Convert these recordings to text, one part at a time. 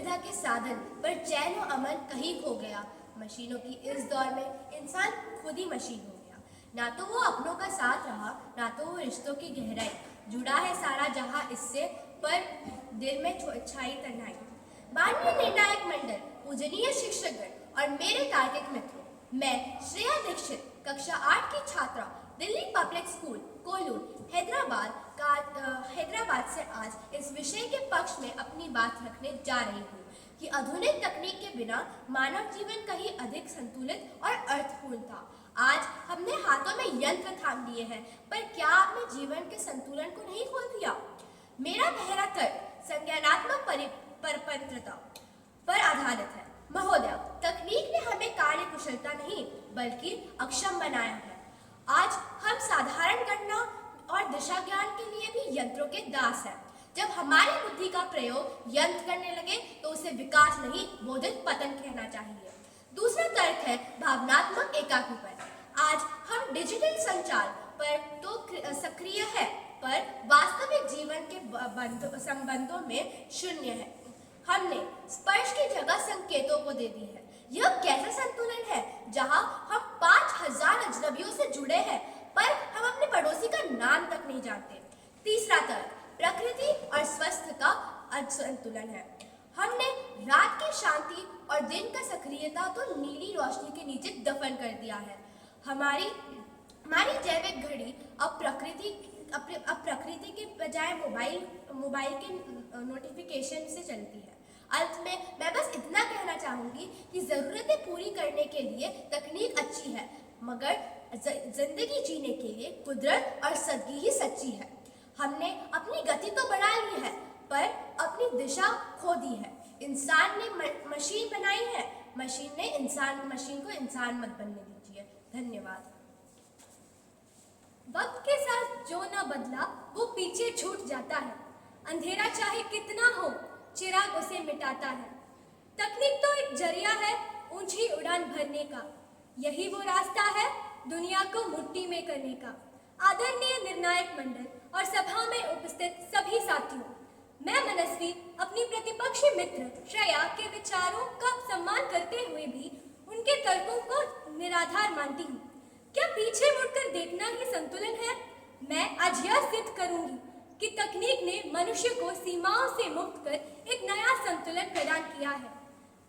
सुविधा के साधन पर चैन और अमन कहीं खो गया। मशीनों की इस दौर में इंसान खुद ही मशीन हो गया। ना तो वो अपनों का साथ रहा, ना तो वो रिश्तों की गहराई। जुड़ा है सारा जहां इससे, पर दिल में छाई तन्हाई। माननीय निर्णायक मंडल, पूजनीय शिक्षकगण और मेरे तार्किक मित्रों, मैं श्रेया दीक्षित, कक्षा 8 की छात्रा, दिल्ली पब्लिक स्कूल कोलूर हैदराबाद से आज इस विषय के पक्ष में अपनी बात रखने जा रही हूँ कि आधुनिक तकनीक के बिना मानव जीवन कहीं अधिक संतुलित और अर्थपूर्ण था। आज हमने हाथों में यंत्र थाम लिए हैं, पर क्या आपने जीवन के संतुलन को नहीं खोल दिया? मेरा पहला तर्क संज्ञानात्मक परतंत्रता पर आधारित है। महोदय, तकनीक ने हमें कार्य कुशलता नहीं बल्कि अक्षम बनाया है। आज हम साधारण गणना और दिशा ज्ञान के लिए भी यंत्रों के दास हैं। जब हमारी बुद्धि का प्रयोग यंत्र करने लगे तो उसे विकास नहीं, बोधित पतन कहना चाहिए। दूसरा तर्क है भावनात्मक एकाकीकरण। आज हम डिजिटल संचार पर तो सक्रिय है, पर वास्तविक जीवन के संबंधों में शून्य है। हमने स्पर्श की जगह संकेतों को दे दी है। यह कैसा संतुलन है जहां हम 5000 अजनबियों से जुड़े हैं, पर हम अपने पड़ोसी का नाम तक नहीं जानते। तीसरा तर्क प्रकृति और स्वास्थ्य का असंतुलन है। हमने रात की शांति और दिन का सक्रियता तो नीली रोशनी के नीचे दफन कर दिया है। हमारी जैविक घड़ी अब प्रकृति के बजाय मोबाइल के नोटिफिकेशन से चलती है। अंत में मैं बस इतना कहना चाहूंगी कि जरूरतें पूरी करने के लिए तकनीक अच्छी है, मगर जिंदगी जीने के लिए कुदरत और सादगी ही सच्ची है। हमने अपनी गति तो बढ़ा ली है, पर अपनी दिशा खो दी है। इंसान ने मशीन बनाई है, मशीन को इंसान मत बनने दीजिए। धन्यवाद। वक्त के साथ जो न बदला वो पीछे छूट जाता है। अंधेरा चाहे कितना हो, चिराग उसे मिटाता है। तकनीक तो एक जरिया है ऊंची उड़ान भरने का। यही वो रास्ता है दुनिया को मुट्ठी में करने का। आदरणीय निर्णायक मंडल और सभा में उपस्थित सभी साथियों, मैं मनस्वी अपनी प्रतिपक्षी मित्र श्रेया के विचारों का सम्मान करते हुए भी उनके तर्कों को निराधार मानती हूँ। क्या पीछे मुड़कर देखना ही संतुलन है? मैं आज यह सिद्ध करूंगी कि तकनीक ने मनुष्य को सीमाओं से मुक्त कर एक नया संतुलन प्रदान किया है।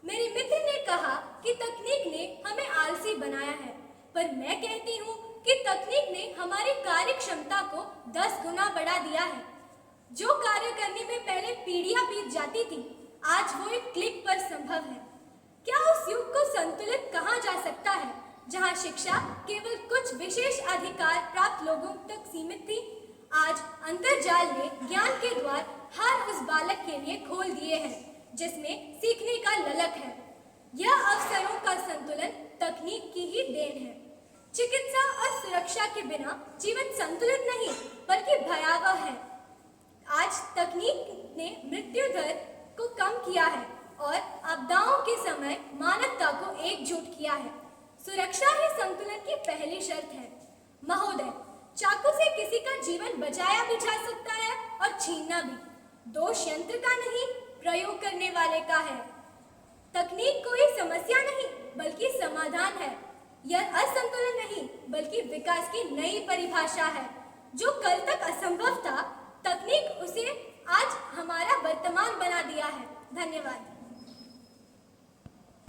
मेरे मित्र ने कहा कि तकनीक ने हमें आलसी बनाया है, पर मैं कहती हूँ कि तकनीक ने हमारी कार्य क्षमता को 10 गुना बढ़ा दिया है। जो कार्य करने में पहले पीढ़ियां बीत जाती थी, आज वो एक क्लिक पर संभव है। क्या उस युग को संतुलित कहा जा सकता है जहाँ शिक्षा केवल कुछ विशेष अधिकार प्राप्त लोगों तक सीमित थी? आज अंतर्जाल ने ज्ञान के द्वार हर उस बालक के लिए खोल दिए हैं जिसमें सीखने का ललक है। यह अवसरों का संतुलन तकनीक की ही देन है। चिकित्सा और सुरक्षा के बिना जीवन संतुलित नहीं बल्कि भयावह है। आज तकनीक ने मृत्यु दर को कम किया है और आपदाओं के समय मानवता को एकजुट किया है। सुरक्षा ही संतुलन की पहली शर्त है। महोदय, चाकू से किसी का जीवन बचाया भी जा सकता है और छीनना भी। दोष यंत्र का नहीं, प्रयोग करने वाले का है। तकनीक कोई समस्या नहीं बल्कि समाधान है। यह असंतुलन नहीं बल्कि विकास की नई परिभाषा है। जो कल तक असंभव था, तकनीक उसे आज हमारा वर्तमान बना दिया है। धन्यवाद।